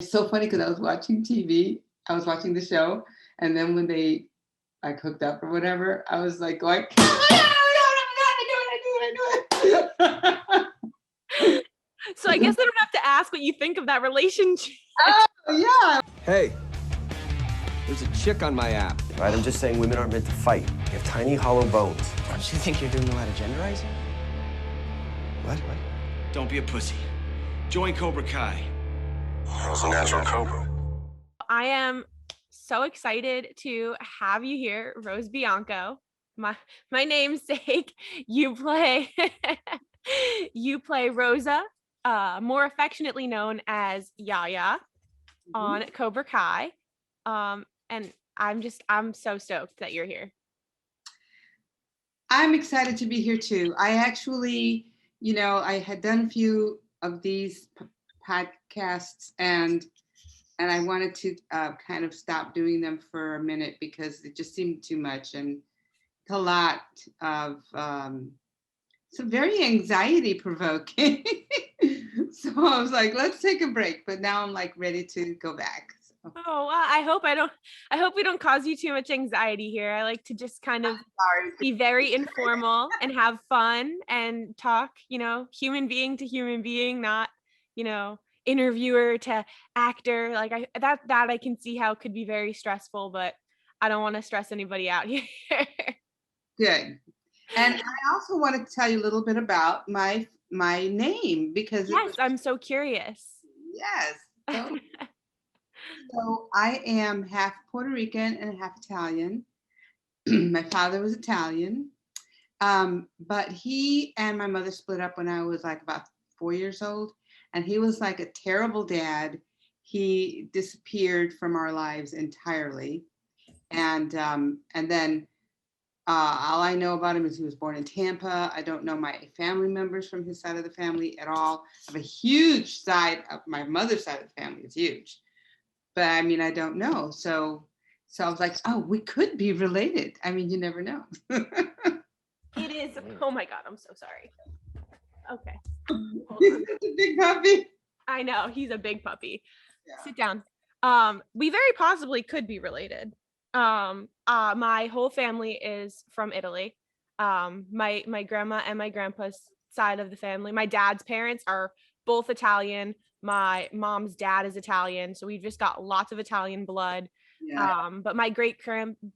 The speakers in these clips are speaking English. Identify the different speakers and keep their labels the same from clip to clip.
Speaker 1: It's so funny because I was watching TV, I was watching the show, and then when they like hooked up or whatever, I was like going,
Speaker 2: So I guess I don't have to ask what you think of that relationship.
Speaker 1: Oh, yeah.
Speaker 3: Hey, there's a chick on my app.
Speaker 4: All right, I'm just saying women aren't meant to fight. You have tiny, hollow bones.
Speaker 5: Don't you think you're doing a lot of genderizing?
Speaker 4: What?
Speaker 6: Don't be a pussy. Join Cobra Kai.
Speaker 7: I was a natural cobra.
Speaker 2: I am so excited to have you here, Rose Bianco. My namesake. You play Rosa, more affectionately known as Yaya, on Cobra Kai. And I'm so stoked that you're here.
Speaker 1: I'm excited to be here too. I actually, I had done a few of these podcasts and I wanted to kind of stop doing them for a minute because it just seemed too much and a lot of so very anxiety provoking. So I was like, let's take a break. But now I'm like ready to go back. So.
Speaker 2: Oh, well, I hope we don't cause you too much anxiety here. I like to just kind of be very informal and have fun and talk, human being to human being, not, interviewer to actor. Like that I can see how it could be very stressful, but I don't want to stress anybody out here.
Speaker 1: Good. And I also wanted to tell you a little bit about my name because
Speaker 2: I'm so curious.
Speaker 1: Yes. So I am half Puerto Rican and half Italian. My father was Italian, but he and my mother split up when I was like about 4 years old, and he was like a terrible dad. He disappeared from our lives entirely, and then all I know about him is he was born in Tampa. I don't know my family members from his side of the family at all. I have a huge side of my mother's side of the family. It's huge. But I mean, I don't know. So I was like, oh, we could be related. I mean, you never know.
Speaker 2: It is. Oh my God, I'm so sorry. Okay.
Speaker 1: He's such a big puppy.
Speaker 2: I know, he's a big puppy.
Speaker 1: Yeah.
Speaker 2: Sit down. We very possibly could be related. My whole family is from Italy. My grandma and my grandpa's side of the family, my dad's parents are both Italian. My mom's dad is Italian, so we've just got lots of Italian blood.
Speaker 1: Yeah.
Speaker 2: But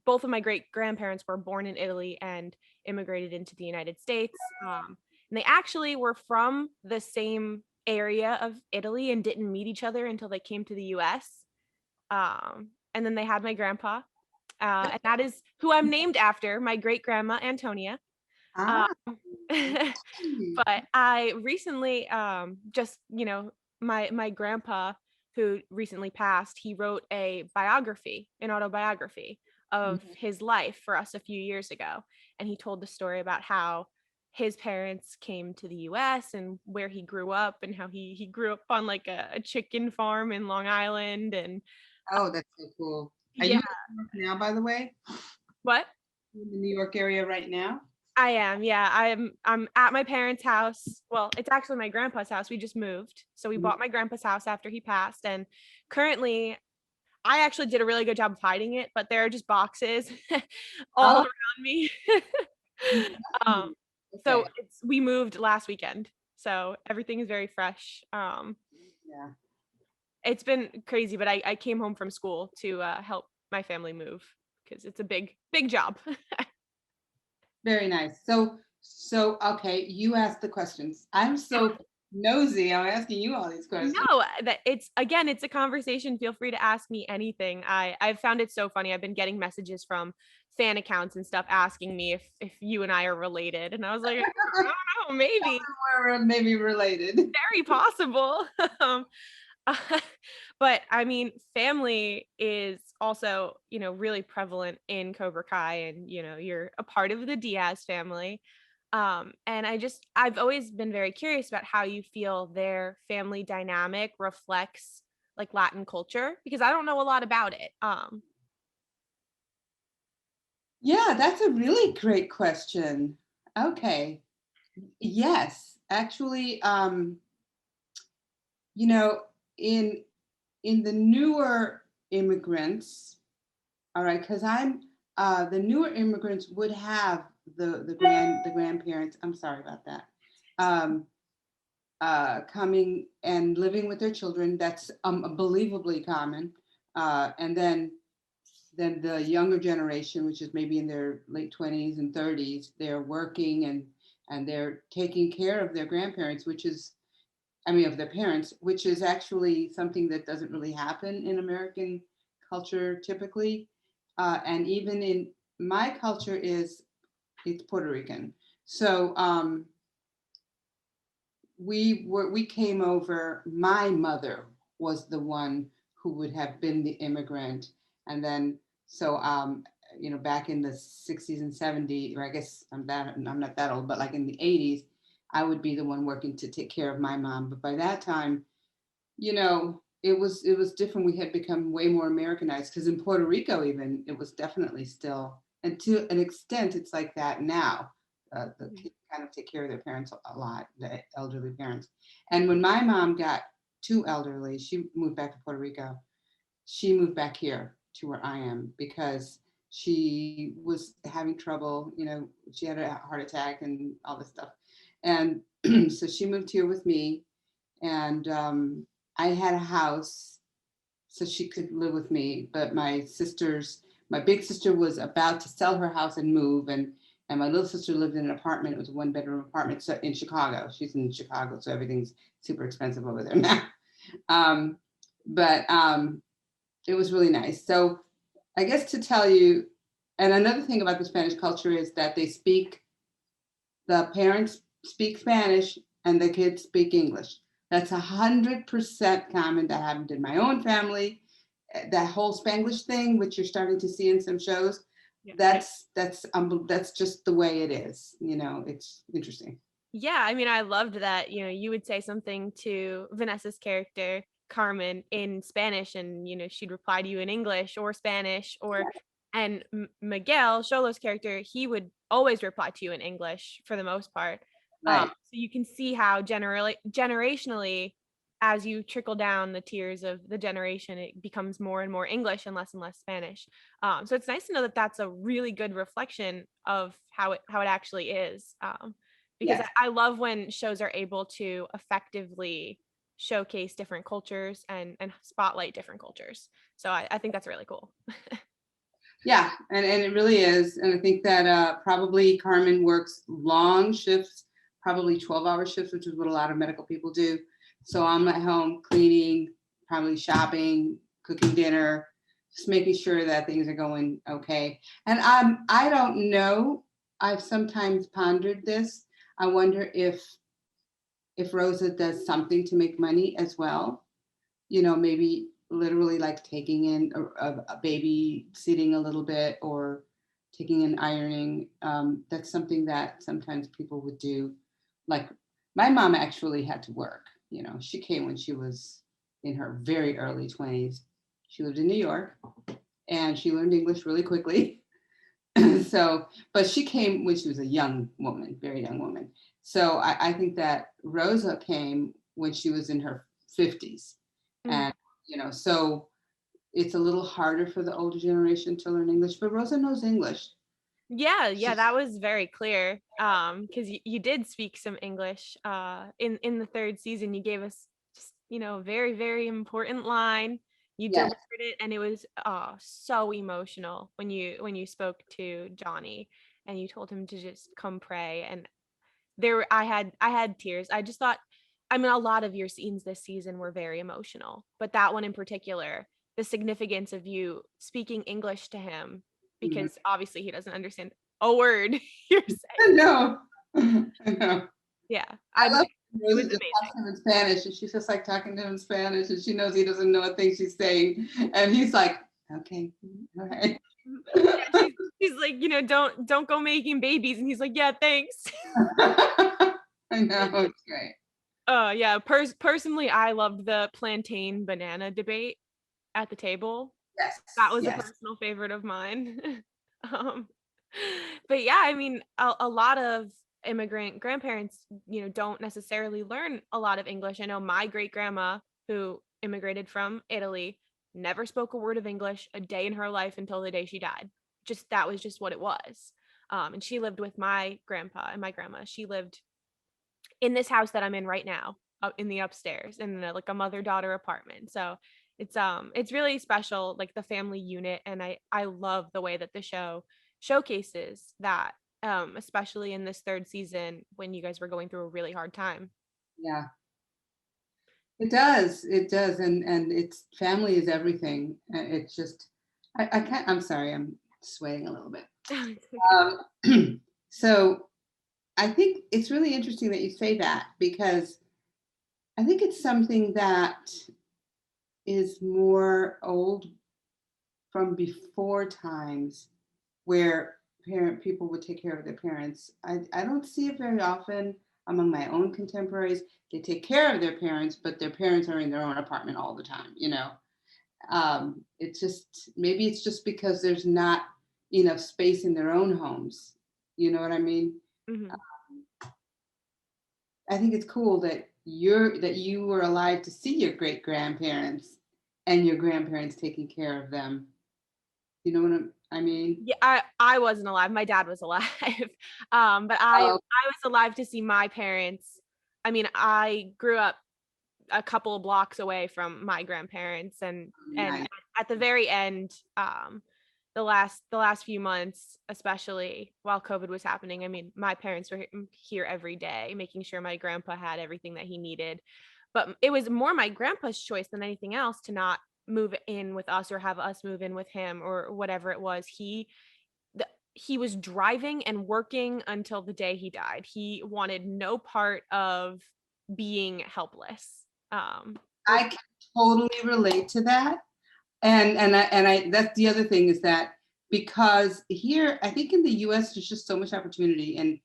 Speaker 2: both of my great grandparents were born in Italy and immigrated into the United States. And they actually were from the same area of Italy and didn't meet each other until they came to the US. And then they had my grandpa, and that is who I'm named after, my great grandma Antonia. But I recently just, my grandpa, who recently passed, he wrote an autobiography of his life for us a few years ago. And he told the story about how his parents came to the US and where he grew up and how he grew up on like a chicken farm in Long Island. And
Speaker 1: Oh, that's so cool. Are
Speaker 2: yeah.
Speaker 1: you in New York now, by the way?
Speaker 2: What?
Speaker 1: In the New York area right now?
Speaker 2: I am, yeah. I'm at my parents' house. Well, it's actually my grandpa's house. We just moved. So we bought my grandpa's house after he passed. And currently, I actually did a really good job of hiding it, but there are just boxes all around me. So we moved last weekend. So everything is very fresh.
Speaker 1: Yeah.
Speaker 2: It's been crazy, but I came home from school to help my family move because it's a big job.
Speaker 1: Very nice. So okay, you asked the questions. I'm so nosy. I'm asking you all these questions.
Speaker 2: No, it's a conversation. Feel free to ask me anything. I've found it so funny. I've been getting messages from fan accounts and stuff asking me if you and I are related. And I was like, I don't know, maybe.
Speaker 1: We're maybe related.
Speaker 2: Very possible. But I mean, family is also, really prevalent in Cobra Kai, and, you're a part of the Diaz family. And I've always been very curious about how you feel their family dynamic reflects like Latin culture, because I don't know a lot about it.
Speaker 1: Yeah, that's a really great question. Okay. Yes, actually, in in the newer immigrants, all right, because I'm the newer immigrants would have the grandparents. I'm sorry about that. Coming and living with their children. That's unbelievably common. And then the younger generation, which is maybe in their late 20s and 30s, they're working and they're taking care of their grandparents, which is, I mean, of their parents, which is actually something that doesn't really happen in American culture typically. And even in my culture it's Puerto Rican. So we came over, my mother was the one who would have been the immigrant. And then, so, back in the 60s and 70s, or I guess I'm not that old, but like in the 80s, I would be the one working to take care of my mom. But by that time, it was different. We had become way more Americanized because in Puerto Rico, even, it was definitely still, and to an extent, it's like that now. The kids kind of take care of their parents a lot, the elderly parents. And when my mom got too elderly, she moved back to Puerto Rico. She moved back here to where I am because she was having trouble. She had a heart attack and all this stuff. And so she moved here with me. And I had a house so she could live with me. But my big sister was about to sell her house and move. And my little sister lived in an apartment. It was a 1-bedroom apartment in Chicago. She's in Chicago, so everything's super expensive over there now. But it was really nice. So I guess to tell you, and another thing about the Spanish culture is that the parents speak Spanish and the kids speak English. That's 100% common. That happened in my own family. That whole Spanglish thing, which you're starting to see in some shows,
Speaker 2: Yeah.
Speaker 1: that's just the way it is. It's interesting.
Speaker 2: Yeah, I mean, I loved that, you would say something to Vanessa's character, Carmen, in Spanish, and, she'd reply to you in English or Spanish, and Miguel, Xolo's character, he would always reply to you in English for the most part.
Speaker 1: Right.
Speaker 2: So you can see how generationally, as you trickle down the tiers of the generation, it becomes more and more English and less Spanish. So it's nice to know that that's a really good reflection of how it actually is. Because
Speaker 1: Yes.
Speaker 2: I love when shows are able to effectively showcase different cultures and spotlight different cultures. So I think that's really cool.
Speaker 1: Yeah, and it really is. And I think that probably Carmen works long shifts, probably 12-hour shifts, which is what a lot of medical people do. So I'm at home cleaning, probably shopping, cooking dinner, just making sure that things are going okay. And I don't know. I've sometimes pondered this. I wonder if Rosa does something to make money as well. Maybe literally like taking in a baby sitting a little bit or taking in ironing. That's something that sometimes people would do. Like my mom actually had to work. She came when she was in her very early 20s. She lived in New York and she learned English really quickly. So, but she came when she was a young woman, very young woman. So I think that Rosa came when she was in her 50s. And, so it's a little harder for the older generation to learn English, but Rosa knows English.
Speaker 2: Yeah, that was very clear. Because you did speak some English. In the third season, you gave us just, a very, very important line. You
Speaker 1: Yes.
Speaker 2: delivered it, and it was so emotional when you spoke to Johnny and you told him to just come pray. And I had tears. I just thought, I mean, a lot of your scenes this season were very emotional, but that one in particular, the significance of you speaking English to him, because obviously he doesn't understand a word you're
Speaker 1: I
Speaker 2: saying.
Speaker 1: know. I know.
Speaker 2: Yeah,
Speaker 1: I love
Speaker 2: it was
Speaker 1: Rosa just
Speaker 2: amazing.
Speaker 1: talks to him in Spanish, and she's just like talking to him in Spanish, and she knows he doesn't know a thing she's saying, and he's like, "Okay, all right."
Speaker 2: Yeah, she's like, don't go making babies, and he's like, yeah, thanks.
Speaker 1: I know, it's great.
Speaker 2: Yeah. Personally, I loved the plantain banana debate at the table.
Speaker 1: Yes,
Speaker 2: That was a
Speaker 1: yes.
Speaker 2: personal favorite of mine. um, but yeah, I mean, a lot of immigrant grandparents, don't necessarily learn a lot of English. I know my great grandma, who immigrated from Italy, never spoke a word of English a day in her life until the day she died. Just that was just what it was. And she lived with my grandpa and my grandma. She lived in this house that I'm in right now, in the upstairs, in like a mother-daughter apartment. So it's really special, like the family unit, and I love the way that the show showcases that, especially in this third season when you guys were going through a really hard time.
Speaker 1: Yeah, it does. It does. And it's family is everything. It's just, I can't, I'm sorry, I'm swaying a little bit. So I think it's really interesting that you say that, because I think it's something that is more old from before times where people would take care of their parents. I don't see it very often among my own contemporaries. They take care of their parents, but their parents are in their own apartment all the time, you know. It's just, maybe it's just because there's not enough space in their own homes. You know what I mean?
Speaker 2: Mm-hmm.
Speaker 1: I think it's cool that you were alive to see your great grandparents and your grandparents taking care of them. You know what I mean?
Speaker 2: Yeah, I wasn't alive. My dad was alive. But I
Speaker 1: Oh,
Speaker 2: was alive to see my parents. I mean, I grew up a couple of blocks away from my grandparents, and
Speaker 1: nice.
Speaker 2: at the very end, the last few months, especially while COVID was happening, I mean, my parents were here every day, making sure my grandpa had everything that he needed. But it was more my grandpa's choice than anything else to not move in with us or have us move in with him or whatever it was. He was driving and working until the day he died. He wanted no part of being helpless.
Speaker 1: I can totally relate to that. And I that's the other thing, is that because here, I think in the US there's just so much opportunity, and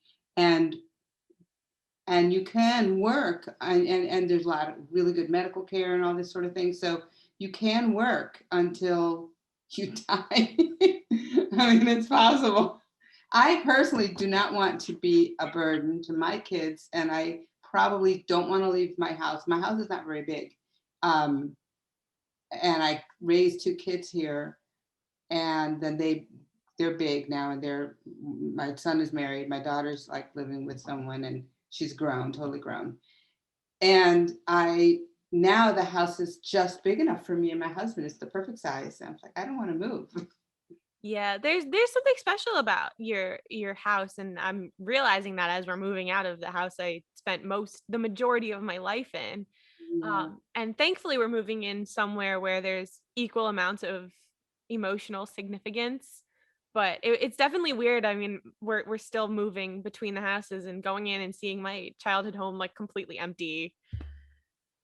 Speaker 1: and you can work, and there's a lot of really good medical care and all this sort of thing. So you can work until you die. I mean, it's possible. I personally do not want to be a burden to my kids, and I probably don't want to leave my house. My house is not very big. Um, and I raised two kids here, and then they're big now, and my son is married, my daughter's like living with someone, and she's grown, totally grown. And now the house is just big enough for me and my husband. It's the perfect size. And I'm like, I don't want to move.
Speaker 2: Yeah, there's something special about your house, and I'm realizing that as we're moving out of the house I spent the majority of my life in.
Speaker 1: Yeah.
Speaker 2: And thankfully we're moving in somewhere where there's equal amounts of emotional significance. But it's definitely weird. I mean, we're still moving between the houses, and going in and seeing my childhood home like completely empty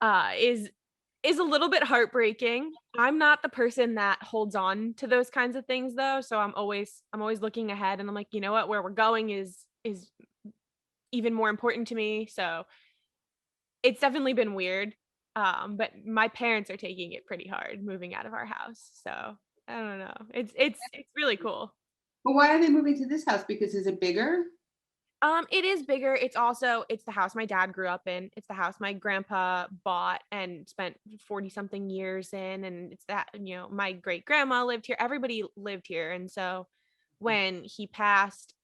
Speaker 2: is a little bit heartbreaking. I'm not the person that holds on to those kinds of things though, so I'm always looking ahead, and I'm like, you know what, where we're going is even more important to me. So it's definitely been weird. But my parents are taking it pretty hard moving out of our house. So I don't know. It's really cool.
Speaker 1: But why are they moving to this house? Because is it bigger?
Speaker 2: It is bigger. It's the house my dad grew up in. It's the house my grandpa bought and spent 40 something years in. And it's that, my great grandma lived here. Everybody lived here. And so when he passed,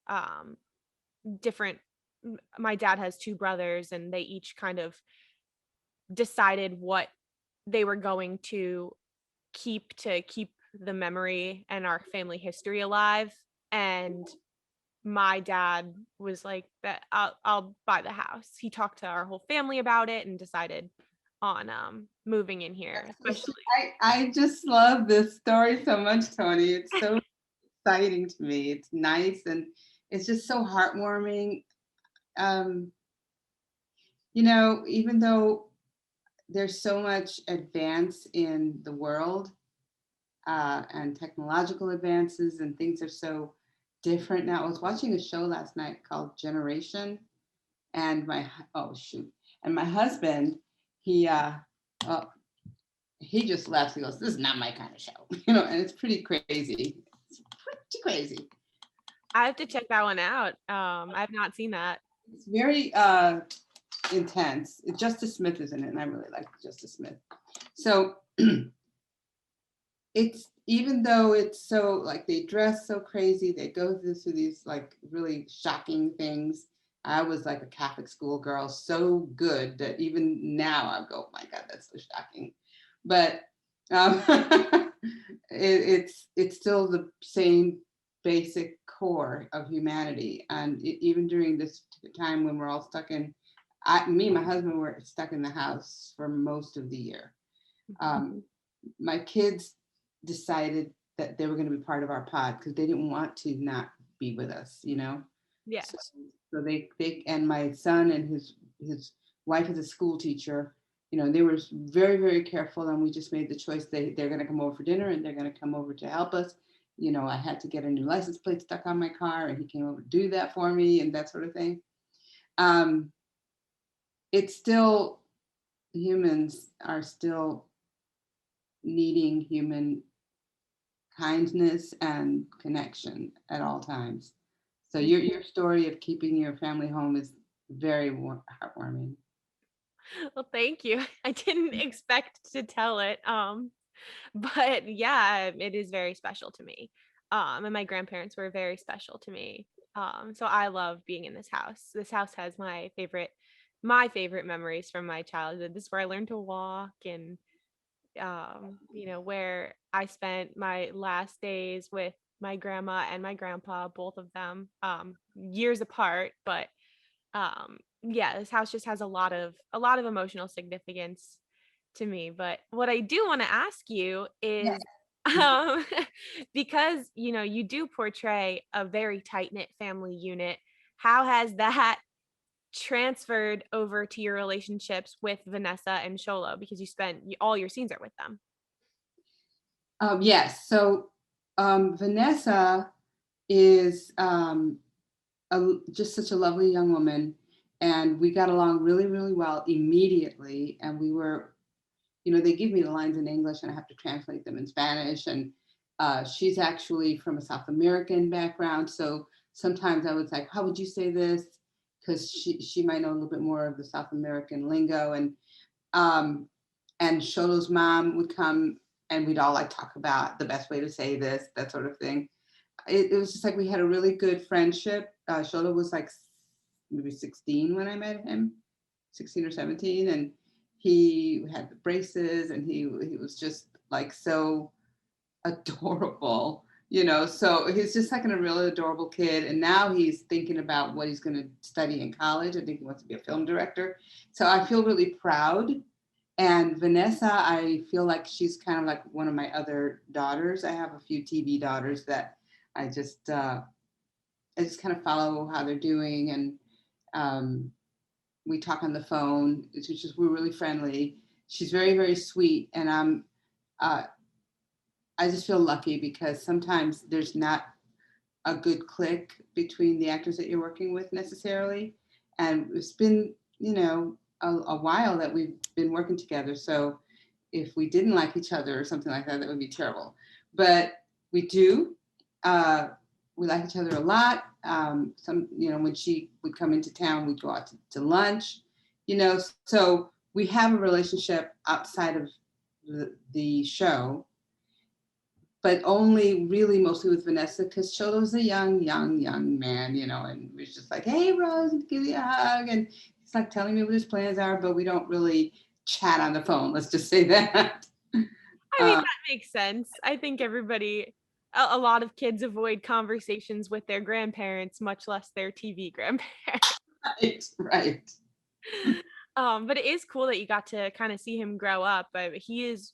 Speaker 2: different, my dad has two brothers, and they each kind of decided what they were going to keep the memory and our family history alive. And my dad was like, that I'll buy the house. He talked to our whole family about it and decided on moving in here, especially.
Speaker 1: I just love this story so much, Toni. It's so exciting to me. It's nice, and it's just so heartwarming. Even though there's so much advance in the world, and technological advances, and things are so different now. I was watching a show last night called Generation, and my husband, he oh, he just laughs. He goes, "This is not my kind of show," and it's pretty crazy. It's pretty crazy.
Speaker 2: I have to check that one out. I've not seen that.
Speaker 1: It's very intense. Justice Smith is in it, and I really like Justice Smith. So it's, even though it's so like they dress so crazy, they go through these like really shocking things. I was like a Catholic school girl, so good that even now I go, oh my God, that's so shocking. But it's still the same basic core of humanity. And even during this time when we're all stuck in, me and my husband were stuck in the house for most of the year. My kids decided that they were going to be part of our pod because they didn't want to not be with us, you know?
Speaker 2: Yeah.
Speaker 1: So they and my son and his wife is a school teacher, you know, they were very, very careful, and we just made the choice they're going to come over for dinner and they're going to come over to help us. You know, I had to get a new license plate stuck on my car, and he came over to do that for me and that sort of thing. It's still, humans are still needing human kindness and connection at all times. So your story of keeping your family home is very heartwarming.
Speaker 2: Well, thank you. I didn't expect to tell it. But yeah, it is very special to me. And my grandparents were very special to me. So I love being in this house. This house has my favorite memories from my childhood. This is where I learned to walk, and you know, where I spent my last days with my grandma and my grandpa, both of them, years apart. But yeah, this house just has a lot of emotional significance to me. But what I do want to ask you
Speaker 1: Yeah.
Speaker 2: is, um, because you know you do portray a very tight knit family unit, how has that transferred over to your relationships with Vanessa and Sholo? Because you spent all your scenes are with them.
Speaker 1: Yes. So Vanessa is just such a lovely young woman, and we got along really, really well immediately. And we were, you know, they give me the lines in English and I have to translate them in Spanish. And she's actually from a South American background. So sometimes I was like, how would you say this? Because she might know a little bit more of the South American lingo. And Sholo's mom would come and we'd all like talk about the best way to say this, that sort of thing. It was just like we had a really good friendship. Sholo was like maybe 16 when I met him, 16 or 17. And he had the braces and he was just like so adorable, you know. So he's just like a really adorable kid. And now he's thinking about what he's going to study in college. I think he wants to be a film director. So I feel really proud. And Vanessa, I feel like she's kind of like one of my other daughters. I have a few TV daughters that I just kind of follow how they're doing, and we talk on the phone. We're really friendly. She's very, very sweet, and I just feel lucky because sometimes there's not a good click between the actors that you're working with necessarily, and it's been, you know, a while that we've been working together. So if we didn't like each other or something like that, that would be terrible. But we do. We like each other a lot. You know, when she would come into town, we'd go out to lunch, you know, so we have a relationship outside of the show, but only really mostly with Vanessa because Cholo's a young man, you know, and we're just like, hey, Rose, give you a hug. And he's like telling me what his plans are, but we don't really chat on the phone. Let's just say that.
Speaker 2: I mean, that makes sense. I think a lot of kids avoid conversations with their grandparents, much less their TV grandparents.
Speaker 1: Right.
Speaker 2: But it is cool that you got to kind of see him grow up. He is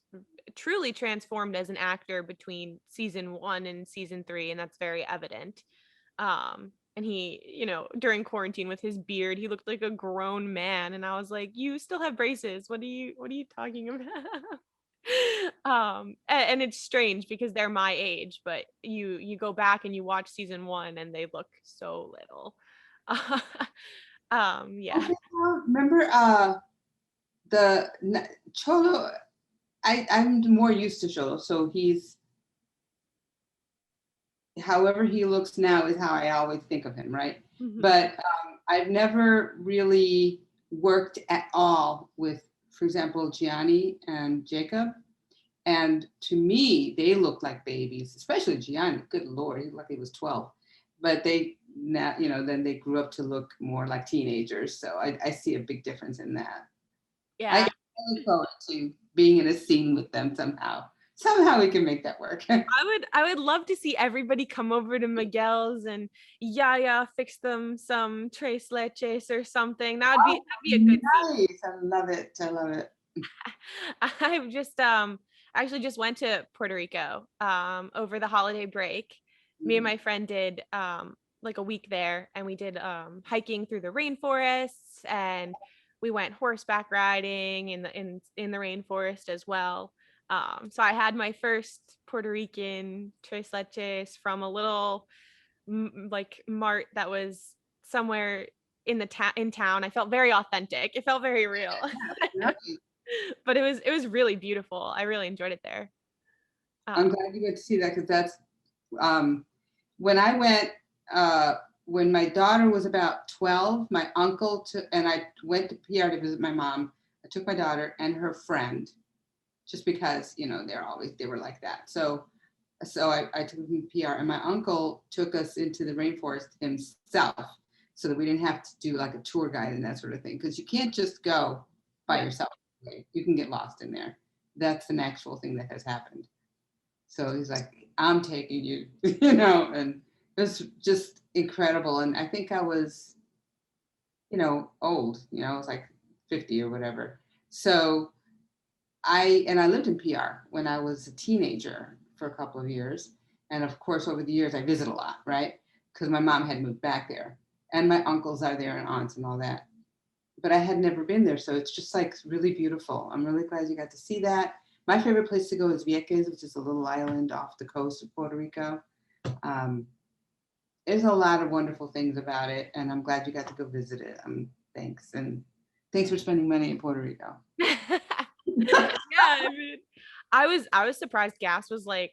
Speaker 2: truly transformed as an actor between season 1 and season 3, and that's very evident. And he, you know, during quarantine with his beard, he looked like a grown man, and I was like, "You still have braces? What are you talking about?" And it's strange because they're my age, but you go back and you watch season 1 and they look so little. Yeah.
Speaker 1: Okay, well, remember Cholo, I'm more used to Cholo, so he's, however he looks now is how I always think of him, right?
Speaker 2: Mhm.
Speaker 1: But I've never really worked at all with, for example, Gianni and Jacob. And to me, they looked like babies, especially Gianni. Good Lord, he looked like he was 12. But they now, then they grew up to look more like teenagers. So I see a big difference in that. I
Speaker 2: Yeah.
Speaker 1: look forward to being in a scene with them somehow. Somehow we can make that work.
Speaker 2: I would love to see everybody come over to Miguel's and Yaya fix them some tres leches or something. That'd be a good scene.
Speaker 1: Nice. I love it. I love it.
Speaker 2: I've just actually just went to Puerto Rico over the holiday break. Me and my friend did like a week there, and we did hiking through the rainforests, and we went horseback riding in the rainforest as well. So I had my first Puerto Rican tres leches from a little like mart that was somewhere in in town. I felt very authentic. It felt very real.
Speaker 1: Nice.
Speaker 2: But it was really beautiful. I really enjoyed it there.
Speaker 1: I'm glad you got to see that, because that's when I went, when my daughter was about 12, my uncle and I went to PR to visit my mom. I took my daughter and her friend, just because, they were like that. So I took them to PR, and my uncle took us into the rainforest himself, so that we didn't have to do like a tour guide and that sort of thing, because you can't just go by yourself. You can get lost in there. That's an actual thing that has happened. So he's like, I'm taking you, and it was just incredible. And I think I was, old, I was like 50 or whatever. So I lived in PR when I was a teenager for a couple of years. And of course, over the years, I visit a lot, right? Because my mom had moved back there, and my uncles are there and aunts and all that. But I had never been there. So it's just like really beautiful. I'm really glad you got to see that. My favorite place to go is Vieques, which is a little island off the coast of Puerto Rico. There's a lot of wonderful things about it, and I'm glad you got to go visit it. Thanks. And thanks for spending money in Puerto Rico.
Speaker 2: Yeah, I mean, I was surprised gas was like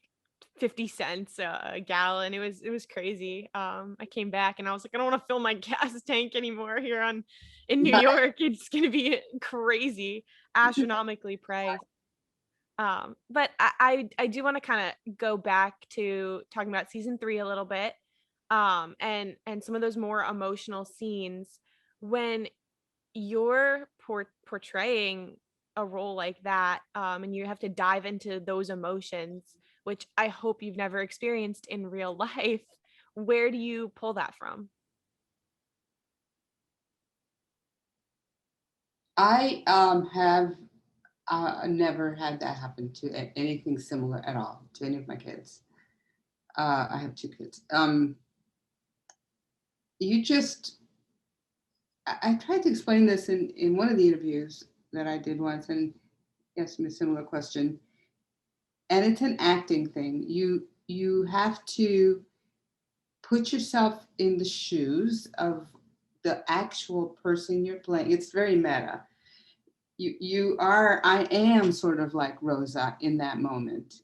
Speaker 2: 50 cents a gallon. It was crazy. I came back and I was like, I don't want to fill my gas tank anymore here in New York. It's gonna be crazy, astronomically priced. But I do want to kind of go back to talking about season 3 a little bit, and some of those more emotional scenes when you're portraying a role like that, and you have to dive into those emotions, which I hope you've never experienced in real life. Where do you pull that from?
Speaker 1: I have never had that happen to anything similar at all to any of my kids. I have 2 kids. I tried to explain this in one of the interviews that I did once, and asked me a similar question. And it's an acting thing. You have to put yourself in the shoes of the actual person you're playing. It's very meta. I am sort of like Rosa in that moment.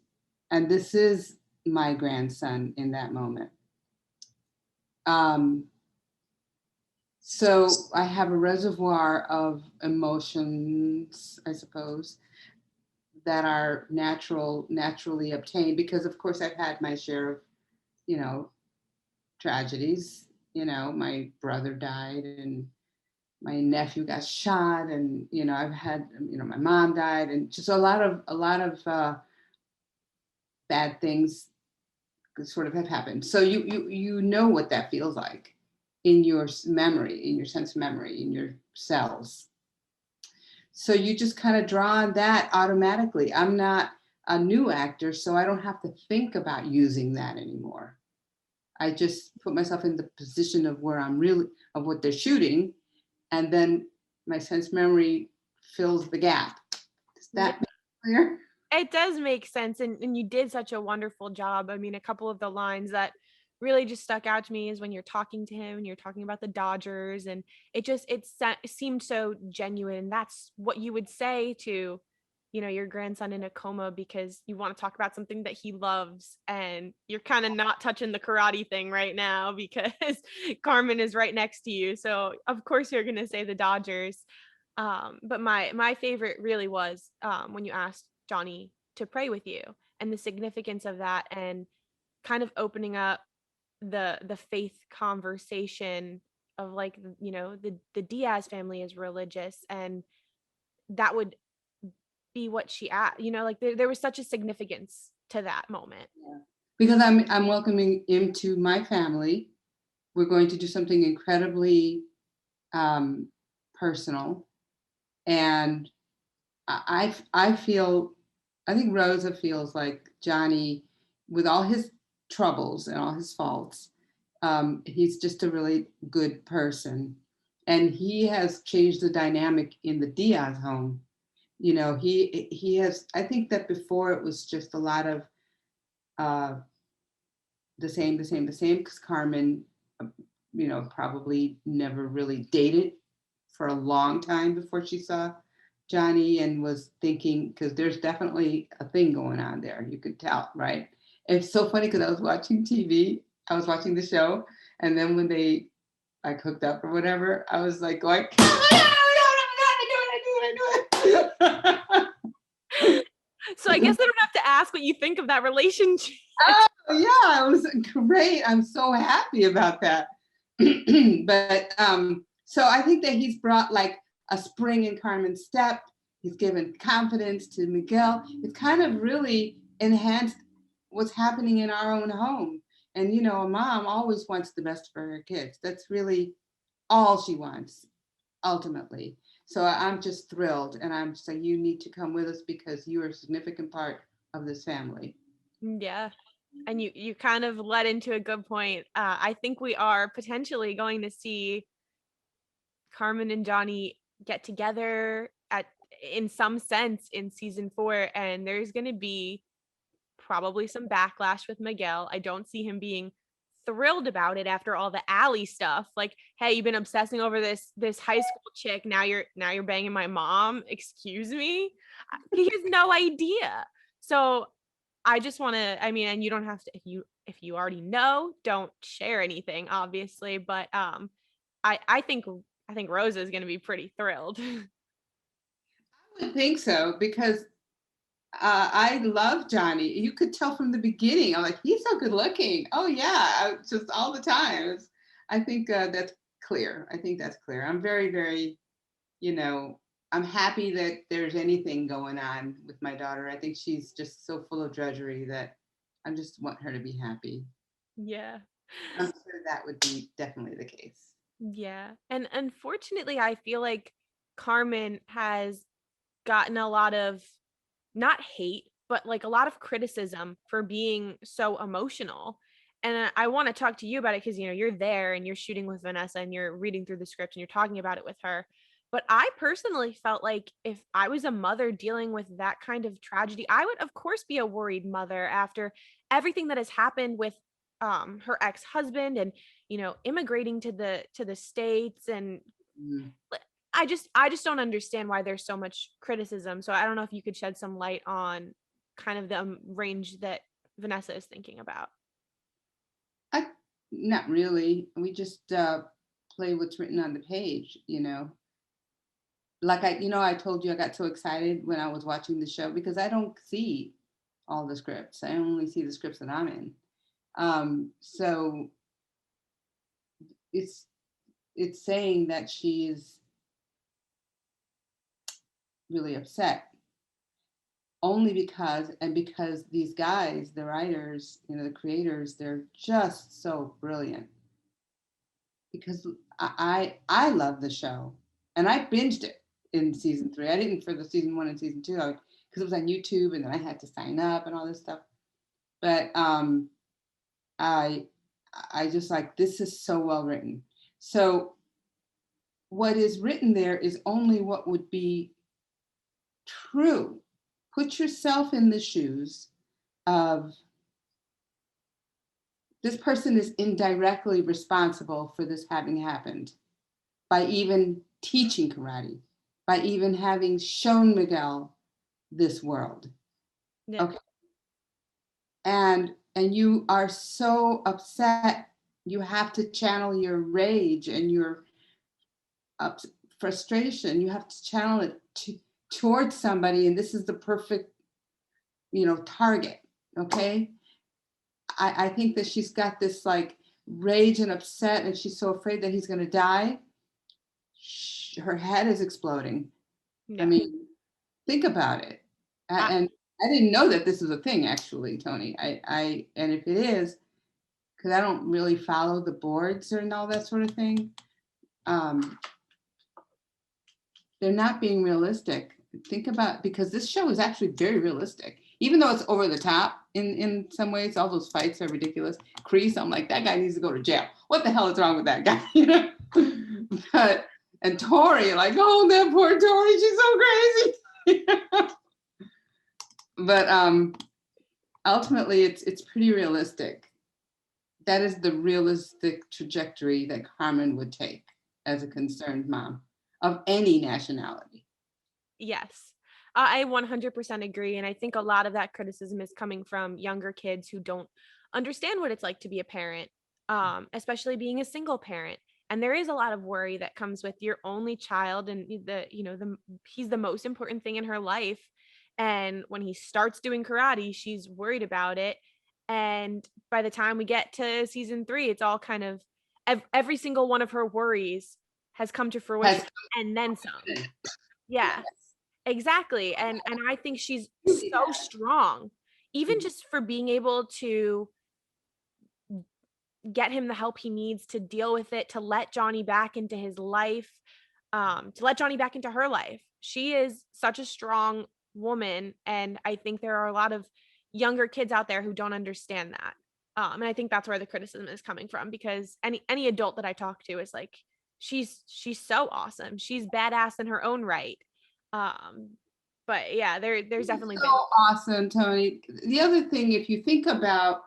Speaker 1: And this is my grandson in that moment. So I have a reservoir of emotions, I suppose, that are naturally obtained, because of course I've had my share of, tragedies. My brother died, and my nephew got shot, and I've had, my mom died, and just a lot of bad things sort of have happened. So you know what that feels like in your memory, in your sense memory, in your cells. So you just kind of draw on that automatically. I'm not a new actor, so I don't have to think about using that anymore. I just put myself in the position of where of what they're shooting, and then my sense memory fills the gap. Does that make clear?
Speaker 2: It does make sense, and you did such a wonderful job. I mean, a couple of the lines that really just stuck out to me is when you're talking to him and you're talking about the Dodgers, and it seemed so genuine. That's what you would say to your grandson in a coma because you want to talk about something that he loves, and you're kind of not touching the karate thing right now because Carmen is right next to you. So of course you're going to say the Dodgers. But my favorite really was when you asked Johnny to pray with you, and the significance of that, and kind of opening up the faith conversation of like, the Diaz family is religious, and that would be what she at, like there was such a significance to that moment.
Speaker 1: Yeah. Because I'm welcoming him to my family. We're going to do something incredibly personal, and I feel, I think Rosa feels like Johnny, with all his troubles and all his faults, he's just a really good person, and he has changed the dynamic in the Diaz home. He has. I think that before it was just a lot of uh, the same, because Carmen, probably never really dated for a long time before she saw Johnny, and was thinking, because there's definitely a thing going on there. You could tell, right? It's so funny because I was watching TV, I was watching the show, and then when they like hooked up or whatever, I was like going, I do it.
Speaker 2: So I guess I don't have to ask what you think of that relationship.
Speaker 1: Oh yeah, it was great. I'm so happy about that. But so I think that he's brought like a spring in Carmen's step. He's given confidence to Miguel. It's kind of really enhanced what's happening in our own home. And a mom always wants the best for her kids. That's really all she wants, ultimately. So I'm just thrilled, and I'm saying you need to come with us because you are a significant part of this family.
Speaker 2: Yeah. And you kind of led into a good point. I think we are potentially going to see Carmen and Johnny get together in some sense in season 4, and there's going to be probably some backlash with Miguel. I don't see him being thrilled about it after all the Allie stuff. Like, hey, you've been obsessing over this high school chick. Now you're banging my mom. Excuse me. He has no idea. So I just want to, I mean, and you don't have to, if you already know, don't share anything, obviously. But I think Rosa is going to be pretty thrilled.
Speaker 1: I would think so, because I love Johnny. You could tell from the beginning. I'm like, he's so good looking. Oh yeah, just all the time. I think that's clear. I think that's clear. I'm very, very, I'm happy that there's anything going on with my daughter. I think she's just so full of drudgery that I just want her to be happy.
Speaker 2: Yeah.
Speaker 1: I'm sure that would be definitely the case.
Speaker 2: Yeah. And unfortunately, I feel like Carmen has gotten a lot of, not hate, but like a lot of criticism for being so emotional. And I want to talk to you about it because, you're there and you're shooting with Vanessa and you're reading through the script and you're talking about it with her. But I personally felt like if I was a mother dealing with that kind of tragedy, I would, of course, be a worried mother after everything that has happened with her ex-husband, and immigrating to the States. And
Speaker 1: Mm.
Speaker 2: I just don't understand why there's so much criticism. So I don't know if you could shed some light on kind of the range that Vanessa is thinking about.
Speaker 1: Not really. We just play what's written on the page. Like I told you, I got so excited when I was watching the show because I don't see all the scripts. I only see the scripts that I'm in. So it's saying that she's really upset only because these guys, the writers, the creators, they're just so brilliant. Because I love the show, and I binged it in season 3. I didn't for the season 1 and season 2 because it was on YouTube, and then I had to sign up and all this stuff. But I just like, this is so well written. So what is written there is only what would be true. Put yourself in the shoes of this person is indirectly responsible for this having happened by even teaching karate, by even having shown Miguel this world.
Speaker 2: Yeah.
Speaker 1: Okay. And you are so upset, you have to channel your rage and your up frustration. You have to channel it towards somebody, and this is the perfect, target. Okay. I think that she's got this like rage and upset, and she's so afraid that he's going to die. Her head is exploding. I
Speaker 2: Yeah.
Speaker 1: mean, think about it. And I didn't know that this was a thing, actually, Toni. And if it is, because I don't really follow the boards and all that sort of thing, they're not being realistic. Think about, because this show is actually very realistic, even though it's over the top in some ways. All those fights are ridiculous. Kreese, I'm like, that guy needs to go to jail. What the hell is wrong with that guy? But and Tori, like, oh, that poor Tori, she's so crazy. But ultimately, it's pretty realistic. That is the realistic trajectory that Carmen would take as a concerned mom of any nationality.
Speaker 2: Yes, I 100% agree. And I think a lot of that criticism is coming from younger kids who don't understand what it's like to be a parent, especially being a single parent. And there is a lot of worry that comes with your only child, and he's the most important thing in her life. And when he starts doing karate, she's worried about it. And by the time we get to season 3, it's all kind of every single one of her worries has come to fruition and then some. Yeah. Exactly. And I think she's so strong, even just for being able to get him the help he needs to deal with it, to let Johnny back into his life, to let Johnny back into her life. She is such a strong woman. And I think there are a lot of younger kids out there who don't understand that. And I think that's where the criticism is coming from, because any adult that I talk to is like, she's so awesome. She's badass in her own right. But yeah, there's definitely
Speaker 1: so
Speaker 2: been
Speaker 1: awesome, Toni. The other thing, if you think about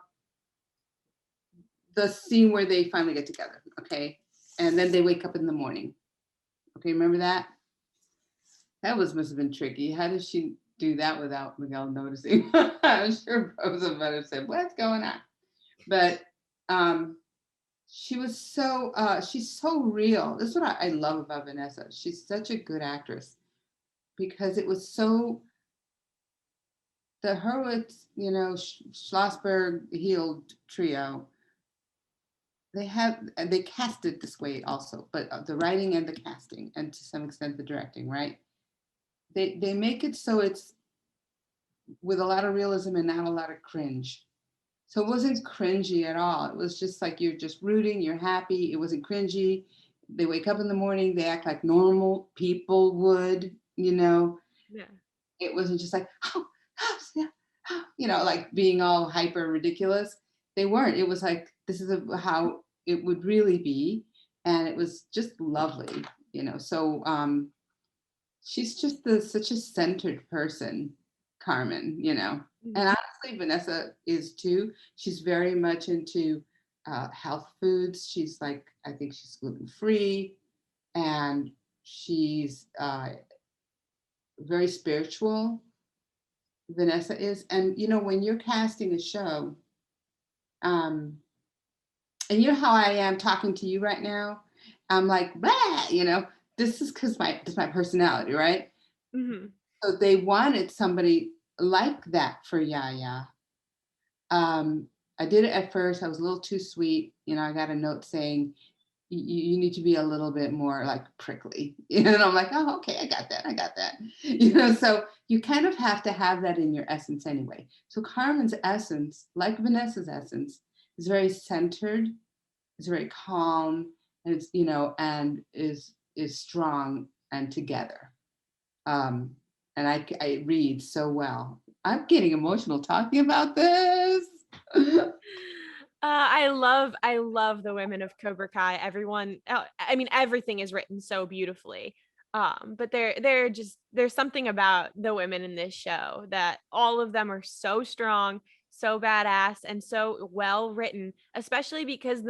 Speaker 1: the scene where they finally get together, okay, and then they wake up in the morning, okay, remember that? That must have been tricky. How did she do that without Miguel noticing? I'm sure Rosa might have said, "What's going on?" But she was she's so real. This is what I love about Vanessa. She's such a good actress, because it was so, the Hurwitz, Schlossberg Healed trio, they cast it this way also, but the writing and the casting, and to some extent the directing, right? They make it so it's with a lot of realism and not a lot of cringe. So it wasn't cringy at all. It was just like you're just rooting, you're happy. It wasn't cringy. They wake up in the morning, they act like normal people would,
Speaker 2: yeah.
Speaker 1: It wasn't just like, yeah, like being all hyper ridiculous. They weren't. It was like, this is how it would really be. And it was just lovely, So she's just such a centered person, Carmen,
Speaker 2: Mhm.
Speaker 1: And honestly, Vanessa is too. She's very much into health foods. She's like, I think she's gluten-free, and she's very spiritual. Vanessa is. And, when you're casting a show, and how I am talking to you right now, I'm like, blah, this is because this my personality, right?
Speaker 2: Mm-hmm.
Speaker 1: So they wanted somebody like that for Yaya. I did it at first. I was a little too sweet. I got a note saying, you need to be a little bit more like prickly. And I'm like, oh, okay, I got that. So you kind of have to have that in your essence anyway. So Carmen's essence, like Vanessa's essence, is very centered, is very calm, and it's, and is strong and together. And I read so well. I'm getting emotional talking about this.
Speaker 2: I love the women of Cobra Kai. Everyone, I mean, everything is written so beautifully. But there's something about the women in this show that all of them are so strong, so badass, and so well written, especially because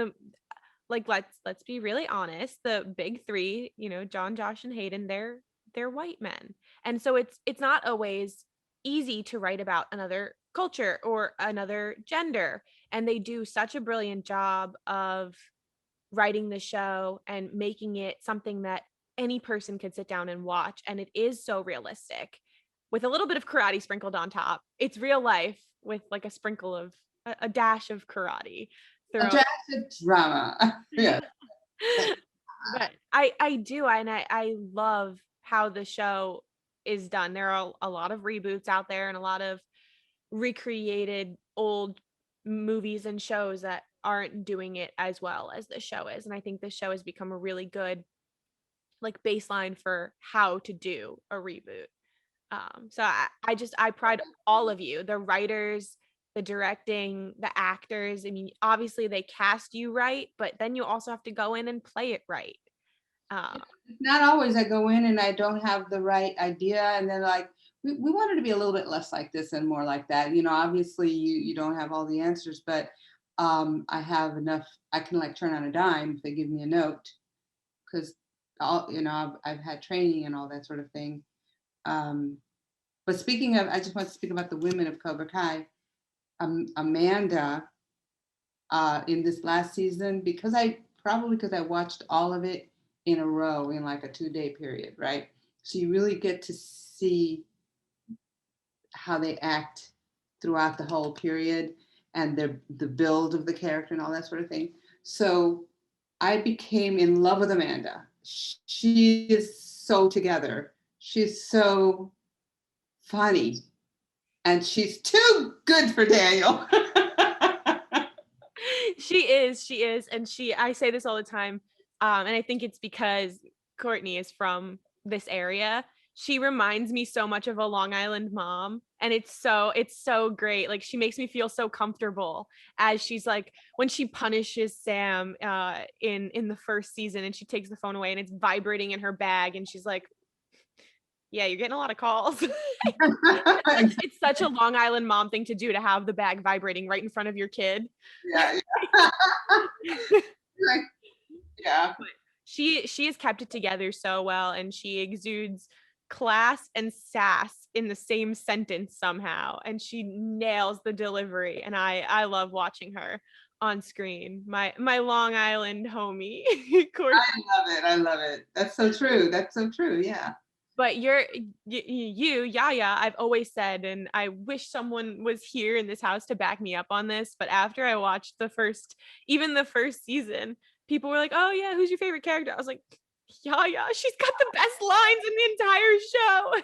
Speaker 2: let's be really honest, the big 3, John, Josh, and Hayden, they're white men. And so it's not always easy to write about another culture or another gender. And they do such a brilliant job of writing the show and making it something that any person could sit down and watch. And it is so realistic with a little bit of karate sprinkled on top. It's real life with like a sprinkle of a dash of karate
Speaker 1: A
Speaker 2: thrown.
Speaker 1: drastic drama. Yeah.
Speaker 2: But I do, and I love how the show is done. There are a lot of reboots out there and a lot of recreated old movies and shows that aren't doing it as well as the show is. And I think the show has become a really good like baseline for how to do a reboot. So I pride all of you, the writers, the directing, the actors. I mean, obviously they cast you right, but then you also have to go in and play it right.
Speaker 1: Not always. I go in and I don't have the right idea, and then like we wanted to be a little bit less like this and more like that. Obviously you don't have all the answers, but I have enough. I can like turn on a dime if they give me a note, because I've had training and all that sort of thing. But speaking of, I just want to speak about the women of Cobra Kai. Amanda, in this last season, because I watched all of it in a row in like a 2-day period, right? So you really get to see how they act throughout the whole period and the build of the character and all that sort of thing. So I became in love with Amanda. She is so together. She's so funny. And she's too good for Daniel.
Speaker 2: She is. And I say this all the time. And I think it's because Courtney is from this area. She reminds me so much of a Long Island mom. And it's so great. Like she makes me feel so comfortable as she's like, when she punishes Sam in the first season and she takes the phone away and it's vibrating in her bag. And she's like, yeah, you're getting a lot of calls. It's such a Long Island mom thing to do, to have the bag vibrating right in front of your kid.
Speaker 1: Yeah. Yeah.
Speaker 2: But she has kept it together so well, and she exudes class and sass in the same sentence somehow, and she nails the delivery. And I love watching her on screen. My Long Island homie.
Speaker 1: I love it. That's so true. Yeah.
Speaker 2: But you, Yaya, I've always said, and I wish someone was here in this house to back me up on this, but after I watched the first season, people were like, oh yeah, who's your favorite character? I was like, Yaya, she's got the best lines in the entire show.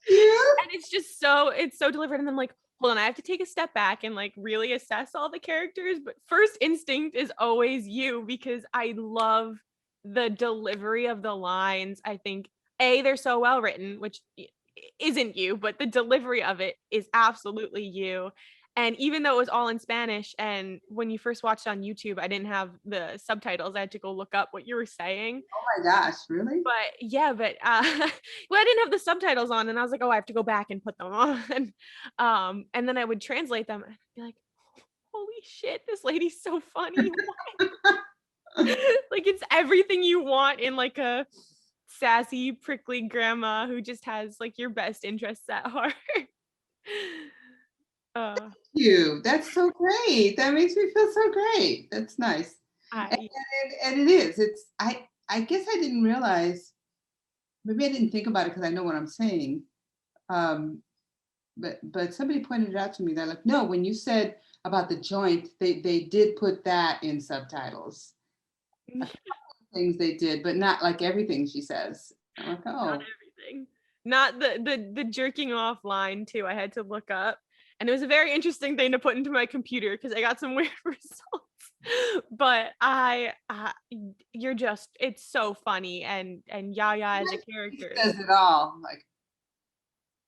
Speaker 1: Yeah.
Speaker 2: And it's so delivered. And I'm like, hold on, I have to take a step back and like really assess all the characters. But first instinct is always you, because I love the delivery of the lines. I think they're so well written, which isn't you, but the delivery of it is absolutely you. And even though it was all in Spanish, and when you first watched on YouTube, I didn't have the subtitles. I had to go look up what you were saying.
Speaker 1: Oh my gosh, really?
Speaker 2: But yeah, well, I didn't have the subtitles on, and I was like, oh, I have to go back and put them on. And then I would translate them and I'd be like, holy shit, this lady's so funny. Like it's everything you want in like a sassy, prickly grandma who just has like your best interests at heart.
Speaker 1: Thank you. That's so great. That makes me feel so great. That's nice. And it is. I guess I didn't realize. Maybe I didn't think about it because I know what I'm saying. But somebody pointed it out to me. They're like, no, when you said about the joint, they did put that in subtitles. Things they did, but not like everything she says. I'm like, oh.
Speaker 2: Not everything. Not the jerking off line too. I had to look up, and it was a very interesting thing to put into my computer because I got some weird results. But it's so funny, and Yaya as a character
Speaker 1: She says it all. Like,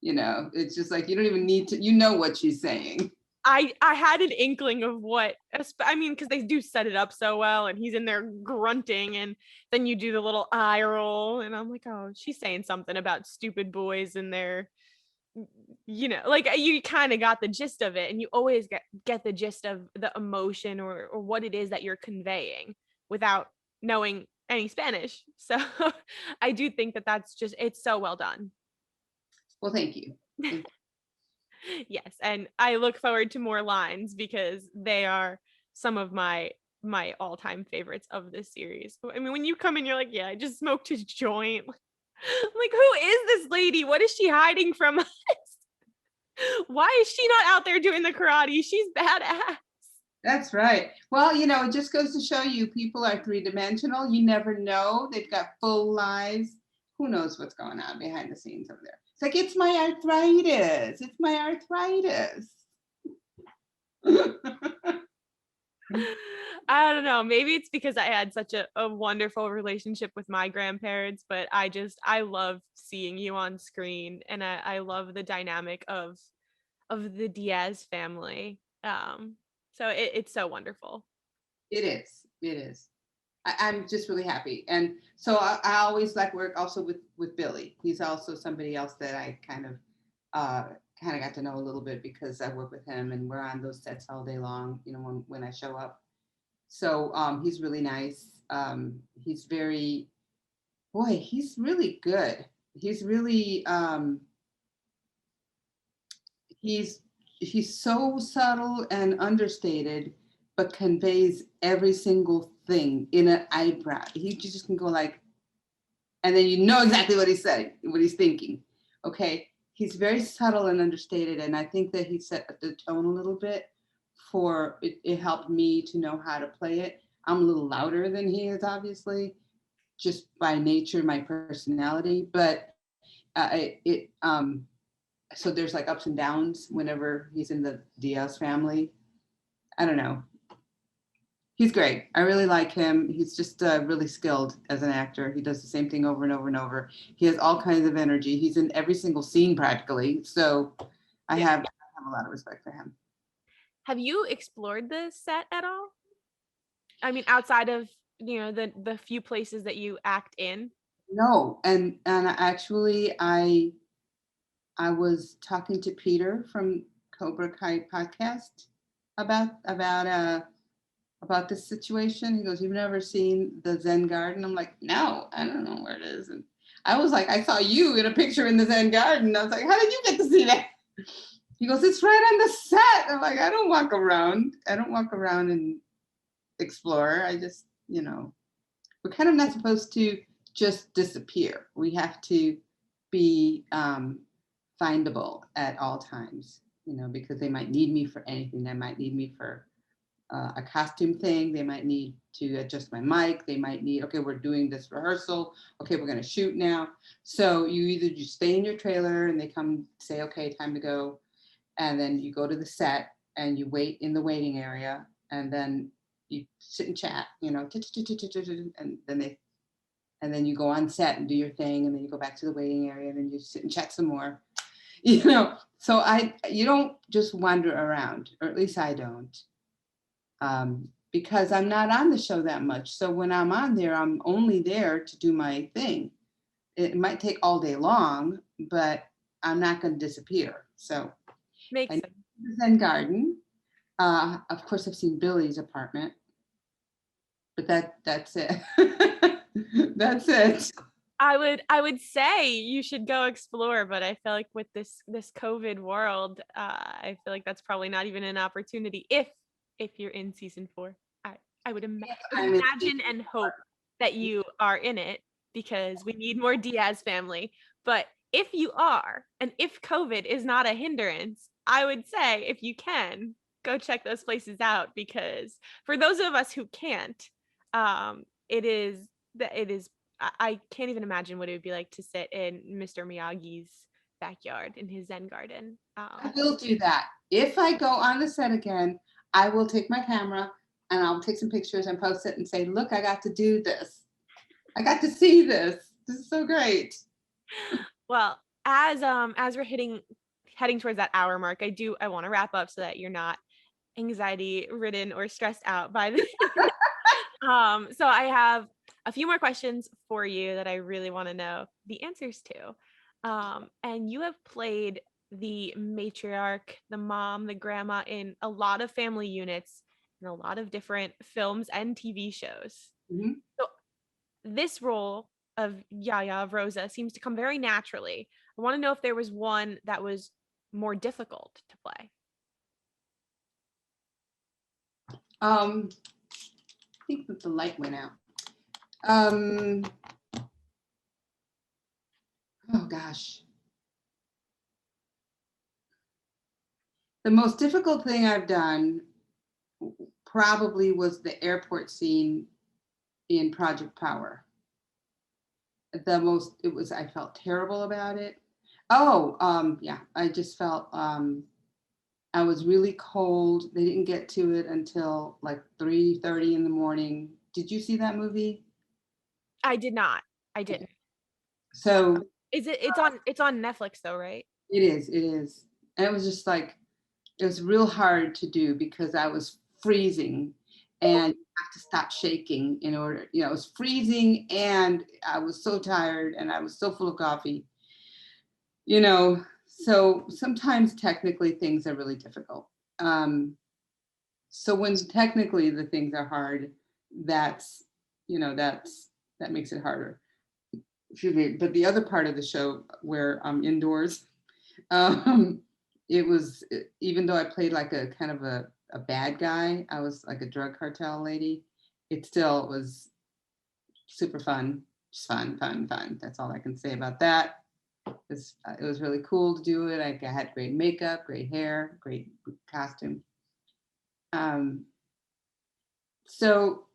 Speaker 1: it's just like you don't even need to. You know what she's saying.
Speaker 2: I had an inkling of what, I mean, because they do set it up so well, and he's in there grunting, and then you do the little eye roll, and I'm like, oh, she's saying something about stupid boys in there, like you kind of got the gist of it, and you always get the gist of the emotion or what it is that you're conveying without knowing any Spanish. So I do think that it's so well done.
Speaker 1: Well, thank you.
Speaker 2: Yes, and I look forward to more lines because they are some of my all-time favorites of this series. I mean, when you come in, you're like, yeah, I just smoked his joint. I'm like, who is this lady? What is she hiding from us? Why is she not out there doing the karate? She's badass.
Speaker 1: That's right. Well, it just goes to show you people are three-dimensional. You never know. They've got full lives. Who knows what's going on behind the scenes over there? It's like, it's my arthritis. It's my arthritis.
Speaker 2: I don't know. Maybe it's because I had such a wonderful relationship with my grandparents, but I love seeing you on screen, and I love the dynamic of the Diaz family. So it's so wonderful.
Speaker 1: It is. It is. I'm just really happy. And so I always like work also with Billy. He's also somebody else that I kind of got to know a little bit because I work with him and we're on those sets all day long, when I show up. So he's really nice. He's he's really good. He's really he's so subtle and understated, but conveys every single thing in an eyebrow. He just can go like, and then you know exactly what he's saying, what he's thinking. Okay, he's very subtle and understated, and I think that he set the tone a little bit for it. It helped me to know how to play it. I'm a little louder than he is, obviously, just by nature, my personality. But so there's like ups and downs whenever he's in the Diaz family. I don't know. He's great. I really like him. He's just really skilled as an actor. He does the same thing over and over and over. He has all kinds of energy. He's in every single scene practically. So I have a lot of respect for him.
Speaker 2: Have you explored the set at all? I mean, outside of the few places that you act in.
Speaker 1: No, and actually, I was talking to Peter from Cobra Kai podcast about this situation. He goes, "You've never seen the Zen garden?" I'm like, "No, I don't know where it is." And I was like, "I saw you in a picture in the Zen garden." I was like, "How did you get to see that?" He goes, "It's right on the set." I'm like, "I don't walk around. I don't walk around and explore. I just, we're kind of not supposed to just disappear. We have to be findable at all times, because they might need me for anything. They might need me for a costume thing. They might need to adjust my mic. They might need, okay, we're doing this rehearsal. Okay, we're going to shoot now. So you either just stay in your trailer and they come say, okay, time to go. And then you go to the set and you wait in the waiting area. And then you sit and chat, and then you go on set and do your thing. And then you go back to the waiting area and then you sit and chat some more, So you don't just wander around, or at least I don't. Because I'm not on the show that much. So when I'm on there, I'm only there to do my thing. It might take all day long, but I'm not going to disappear. So
Speaker 2: Makes sense.
Speaker 1: Zen garden. Of course, I've seen Billy's apartment, but that's it. That's it.
Speaker 2: I would say you should go explore, but I feel like with this COVID world, I feel like that's probably not even an opportunity if you're in season 4. I would imagine and hope that you are in it because we need more Diaz family. But if you are, and if COVID is not a hindrance, I would say if you can, go check those places out, because for those of us who can't, it is I can't even imagine what it would be like to sit in Mr. Miyagi's backyard in his Zen garden.
Speaker 1: I will do that. If I go on the set again, I will take my camera and I'll take some pictures and post it and say, look, I got to do this. I got to see this. This is so great.
Speaker 2: Well, as we're heading towards that hour mark, I want to wrap up so that you're not anxiety ridden or stressed out by this. So I have a few more questions for you that I really want to know the answers to. And you have played the matriarch, the mom, the grandma in a lot of family units in a lot of different films and TV shows.
Speaker 1: Mm-hmm.
Speaker 2: So this role of Yaya, of Rosa, seems to come very naturally. I want to know if there was one that was more difficult to play?
Speaker 1: I think that the light went out. Oh gosh. The most difficult thing I've done probably was the airport scene in Project Power. I felt terrible about it. Yeah, I just felt, I was really cold. They didn't get to it until like 3:30 in the morning. Did you see that movie?
Speaker 2: I did not. I didn't.
Speaker 1: So
Speaker 2: It's on Netflix though, right?
Speaker 1: it is. And it was just like, it was real hard to do because I was freezing and you have to stop shaking in order, it was freezing and I was so tired and I was so full of coffee, so sometimes technically things are really difficult. So when technically the things are hard, that's, that makes it harder. Excuse me. But the other part of the show where I'm indoors, um, it was, even though I played like a kind of a bad guy, I was like a drug cartel lady. It still was super fun. Just fun, fun, fun. That's all I can say about that. It was really cool to do it. I had great makeup, great hair, great costume. So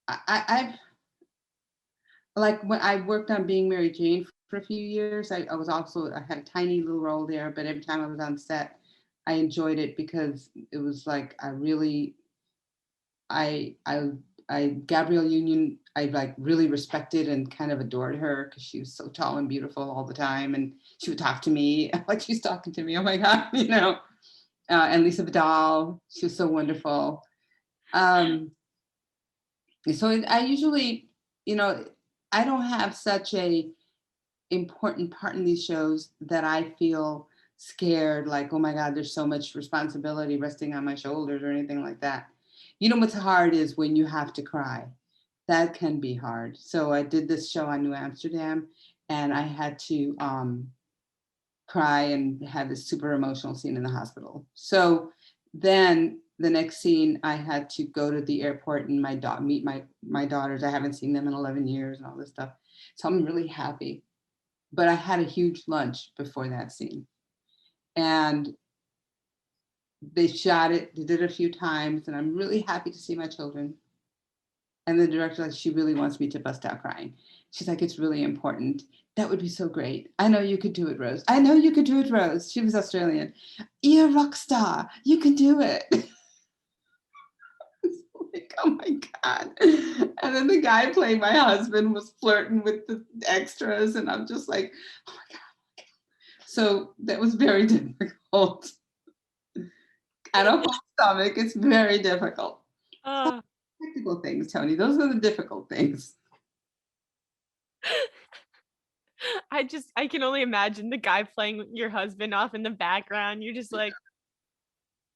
Speaker 1: I've, like when I worked on Being Mary Jane for a few years, I had a tiny little role there, but every time I was on set, I enjoyed it because it was like Gabrielle Union, I like really respected and kind of adored her because she was so tall and beautiful all the time, and she would talk to me like she's talking to me. Oh my God, and Lisa Vidal, she was so wonderful. So I usually, I don't have such a important part in these shows that I feel scared, like, oh my God, there's so much responsibility resting on my shoulders or anything like that. What's hard is when you have to cry. That can be hard. So I did this show on New Amsterdam and I had to cry and have this super emotional scene in the hospital. So then the next scene, I had to go to the airport and meet my daughters. I haven't seen them in 11 years and all this stuff. So I'm really happy. But I had a huge lunch before that scene. And they shot it, they did it a few times, and I'm really happy to see my children. And the director, like, she really wants me to bust out crying. She's like, it's really important. That would be so great. I know you could do it, Rose. I know you could do it, Rose. She was Australian. You're a rock star. You can do it. Like, oh my God. And then the guy playing my husband was flirting with the extras. And I'm just like, oh my God. So that was very difficult. I don't have a stomach. It's very difficult. Technical things, Toni. Those are the difficult things.
Speaker 2: I can only imagine the guy playing your husband off in the background. You're just like,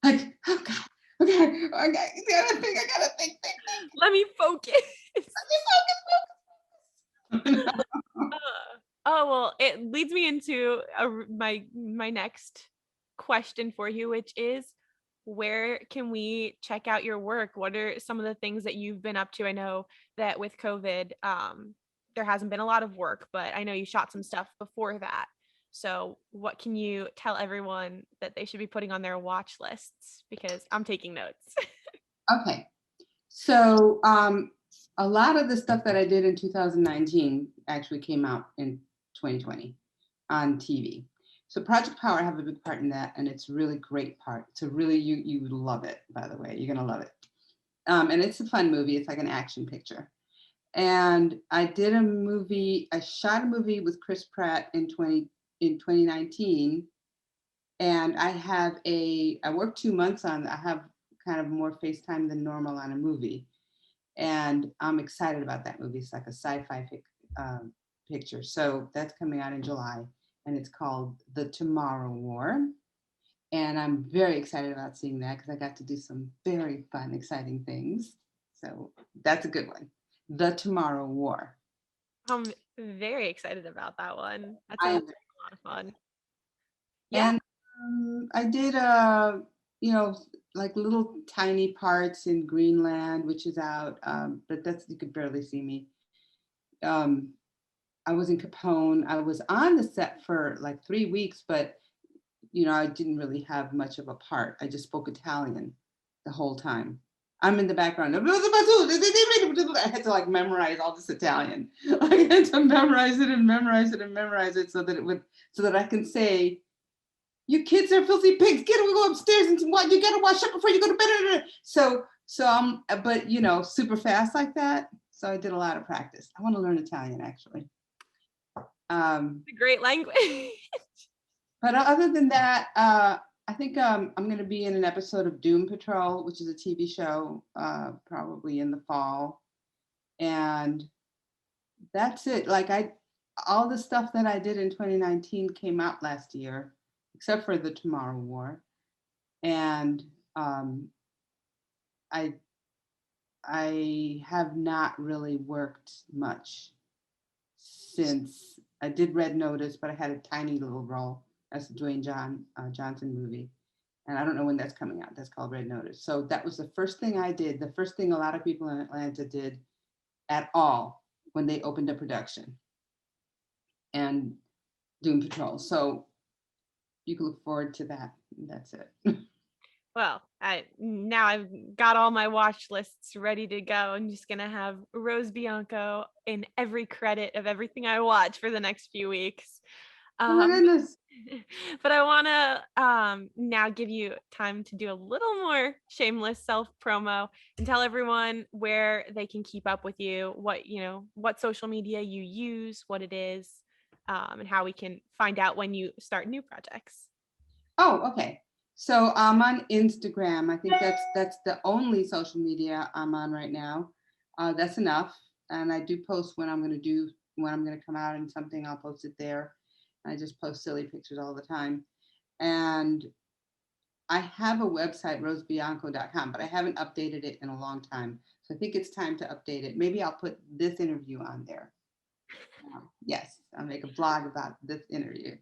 Speaker 1: oh God, okay, I gotta think.
Speaker 2: Let me focus. Well, it leads me into my next question for you, which is, where can we check out your work? What are some of the things that you've been up to? I know that with COVID, there hasn't been a lot of work, but I know you shot some stuff before that. So what can you tell everyone that they should be putting on their watch lists? Because I'm taking notes.
Speaker 1: Okay. So a lot of the stuff that I did in 2019 actually came out in 2020 on TV. So Project Power, I have a big part in that, and it's a really great part. It's a really, you would love it, by the way. You're gonna love it. And it's a fun movie. It's like an action picture. And I shot a movie with Chris Pratt in 2019. And I worked 2 months on, I have kind of more FaceTime than normal on a movie. And I'm excited about that movie. It's like a sci-fi picture. So that's coming out in July, and it's called The Tomorrow War. And I'm very excited about seeing that because I got to do some very fun, exciting things. So that's a good one. The Tomorrow War.
Speaker 2: I'm very excited about that one. That
Speaker 1: I
Speaker 2: sounds
Speaker 1: am.
Speaker 2: like a lot of fun. Yeah.
Speaker 1: And I did, you know, like little tiny parts in Greenland, which is out, but that's, you could barely see me. Um, I was in Capone. I was on the set for like 3 weeks, but I didn't really have much of a part. I just spoke Italian the whole time. I'm in the background. I had to like memorize all this Italian. I had to memorize it and memorize it and memorize it so that I can say, "You kids are filthy pigs. Get we go upstairs and what you gotta wash up before you go to bed." So I'm, but super fast like that. So I did a lot of practice. I want to learn Italian actually.
Speaker 2: It's a great language.
Speaker 1: But other than that, I think I'm going to be in an episode of Doom Patrol, which is a TV show, probably in the fall. And that's it. All the stuff that I did in 2019 came out last year, except for the Tomorrow War. And I have not really worked much since I did Red Notice, but I had a tiny little role. That's the Dwayne Johnson movie. And I don't know when that's coming out. That's called Red Notice. So that was the first thing I did, the first thing a lot of people in Atlanta did at all when they opened a production. And Doom Patrol. So you can look forward to that. That's it.
Speaker 2: Well, now I've got all my watch lists ready to go. I'm just gonna have Rose Bianco in every credit of everything I watch for the next few weeks.
Speaker 1: Oh my goodness.
Speaker 2: But I want to now give you time to do a little more shameless self promo and tell everyone where they can keep up with you, what social media you use, what it is, and how we can find out when you start new projects.
Speaker 1: Oh, okay. So I'm on Instagram. I think that's the only social media I'm on right now. That's enough. And I do post when I'm going to come out and something, I'll post it there. I just post silly pictures all the time. And I have a website, rosebianco.com, but I haven't updated it in a long time. So I think it's time to update it. Maybe I'll put this interview on there. Yes, I'll make a blog about this interview.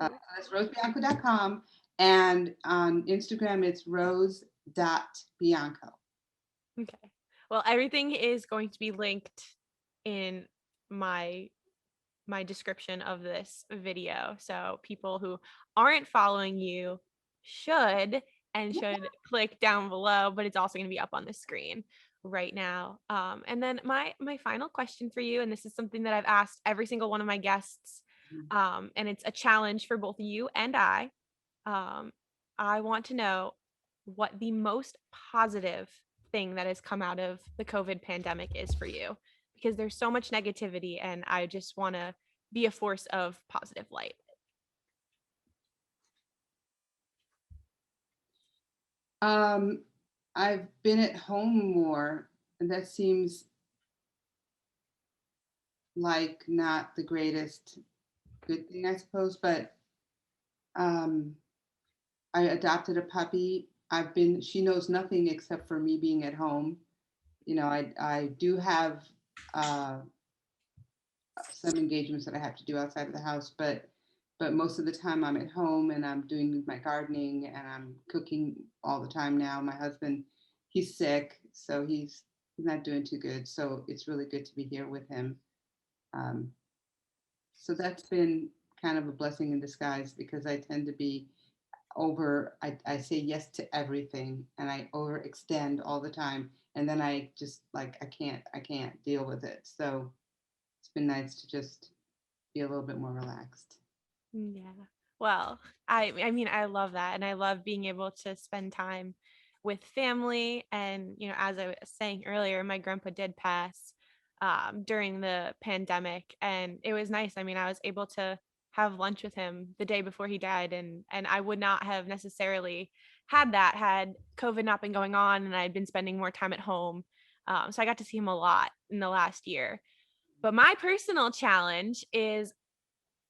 Speaker 1: That's rosebianco.com. And on Instagram, it's rose.bianco.
Speaker 2: Okay. Well, everything is going to be linked in my description of this video. So people who aren't following you should click down below, but it's also going to be up on the screen right now. And then my final question for you, and this is something that I've asked every single one of my guests, and it's a challenge for both you and I. I want to know what the most positive thing that has come out of the COVID pandemic is for you, because there's so much negativity and I just want to be a force of positive light.
Speaker 1: I've been at home more, and that seems like not the greatest good thing, I suppose, but I adopted a puppy. She knows nothing except for me being at home. I do have some engagements that I have to do outside of the house, but most of the time I'm at home and I'm doing my gardening and I'm cooking all the time now. My husband, he's sick, so he's not doing too good. So it's really good to be here with him. So that's been kind of a blessing in disguise, because I tend to be I say yes to everything and I overextend all the time. And then I just I can't deal with it. So it's been nice to just be a little bit more relaxed.
Speaker 2: Yeah. Well, I mean, I love that. And I love being able to spend time with family. And, as I was saying earlier, my grandpa did pass during the pandemic, and it was nice. I mean, I was able to have lunch with him the day before he died, and I would not have necessarily had that had COVID not been going on and I'd been spending more time at home. So I got to see him a lot in the last year. But my personal challenge is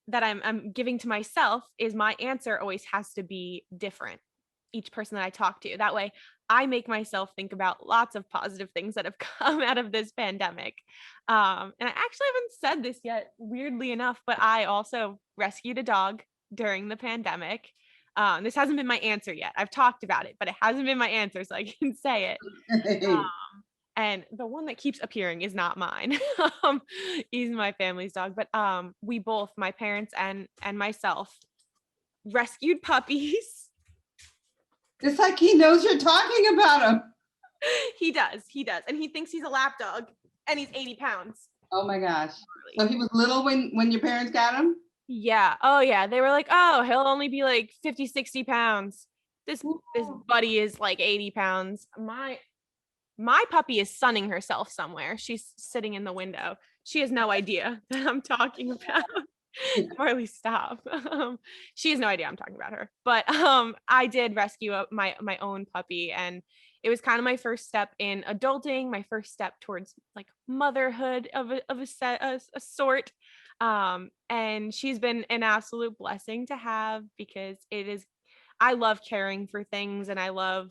Speaker 2: that I'm giving to myself is my answer always has to be different each person that I talk to. That way I make myself think about lots of positive things that have come out of this pandemic. And I actually haven't said this yet, weirdly enough, but I also rescued a dog during the pandemic. This hasn't been my answer yet. I've talked about it, but it hasn't been my answer, so I can say it. And the one that keeps appearing is not mine. He's my family's dog, but we both, my parents and myself, rescued puppies.
Speaker 1: It's like he knows you're talking about him.
Speaker 2: He does, and he thinks he's a lap dog, and he's 80 pounds.
Speaker 1: Oh my gosh! So he was little when your parents got him?
Speaker 2: Yeah. Oh yeah. They were like, oh, he'll only be like 50, 60 pounds. This buddy is like 80 pounds. My puppy is sunning herself somewhere. She's sitting in the window. She has no idea that I'm talking about. Marley, stop. She has no idea I'm talking about her. But I did rescue my own puppy, and it was kind of my first step in adulting, my first step towards like motherhood of a sort. And she's been an absolute blessing to have, because I love caring for things, and I love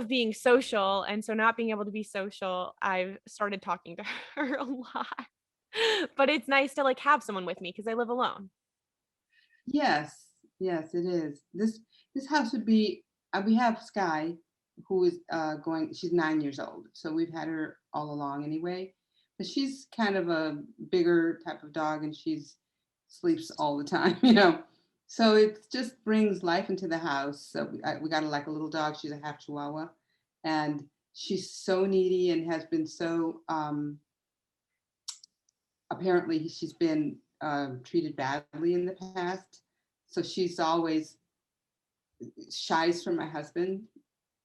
Speaker 2: being social. And so not being able to be social, I've started talking to her a lot. But it's nice to like have someone with me because I live alone.
Speaker 1: Yes, yes, it is. This house would be. We have Sky, who is going. She's 9 years old, so we've had her all along anyway. But she's kind of a bigger type of dog, and she's sleeps all the time, So it just brings life into the house. So we got like a little dog. She's a half Chihuahua, and she's so needy and has been so. Apparently, she's been treated badly in the past, so she's always shies from my husband.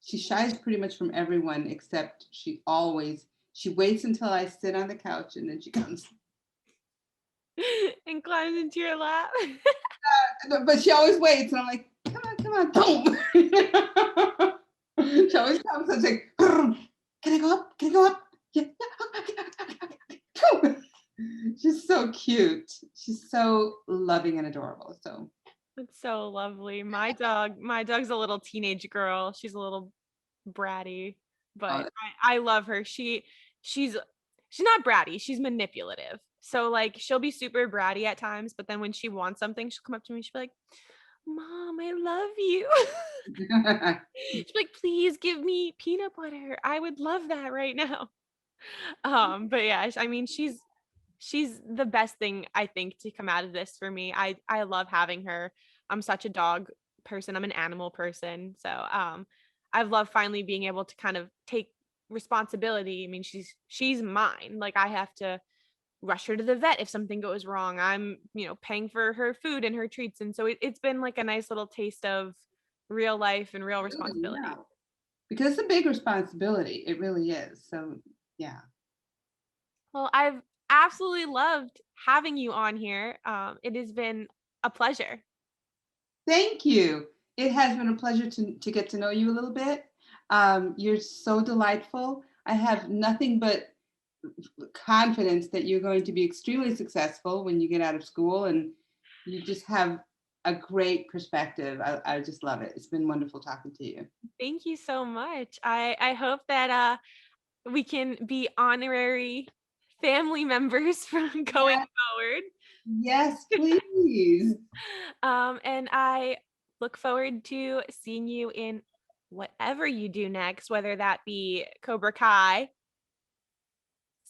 Speaker 1: She shies pretty much from everyone, except she waits until I sit on the couch, and then she comes.
Speaker 2: And climbs into your lap.
Speaker 1: But she always waits, and I'm like, come on, boom. She always comes and say, can I go up? Yeah. She's so cute. She's so loving and adorable. So
Speaker 2: It's so lovely. My dog's a little teenage girl. She's a little bratty, but I love her. She's not bratty. She's manipulative. So like she'll be super bratty at times, but then when she wants something, she'll come up to me. She'll be like, Mom, I love you. She'll be like, please give me peanut butter. I would love that right now. But yeah, I mean, she's the best thing I think to come out of this for me. I love having her. I'm such a dog person. I'm an animal person. So I've loved finally being able to kind of take responsibility. I mean, she's mine. Like I have to rush her to the vet if something goes wrong. I'm, paying for her food and her treats. And so it's been like a nice little taste of real life and real responsibility.
Speaker 1: Yeah. Because it's a big responsibility. It really is. So yeah.
Speaker 2: Well, I've absolutely loved having you on here. It has been a pleasure.
Speaker 1: Thank you. It has been a pleasure to get to know you a little bit. You're so delightful. I have nothing but confidence that you're going to be extremely successful when you get out of school, and you just have a great perspective. I just love it. It's been wonderful talking to you.
Speaker 2: Thank you so much. I hope that we can be honorary family members from going forward.
Speaker 1: Yes, please.
Speaker 2: And I look forward to seeing you in whatever you do next, whether that be Cobra Kai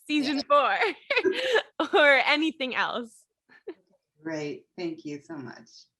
Speaker 2: season 4 or anything else.
Speaker 1: Great. Thank you so much.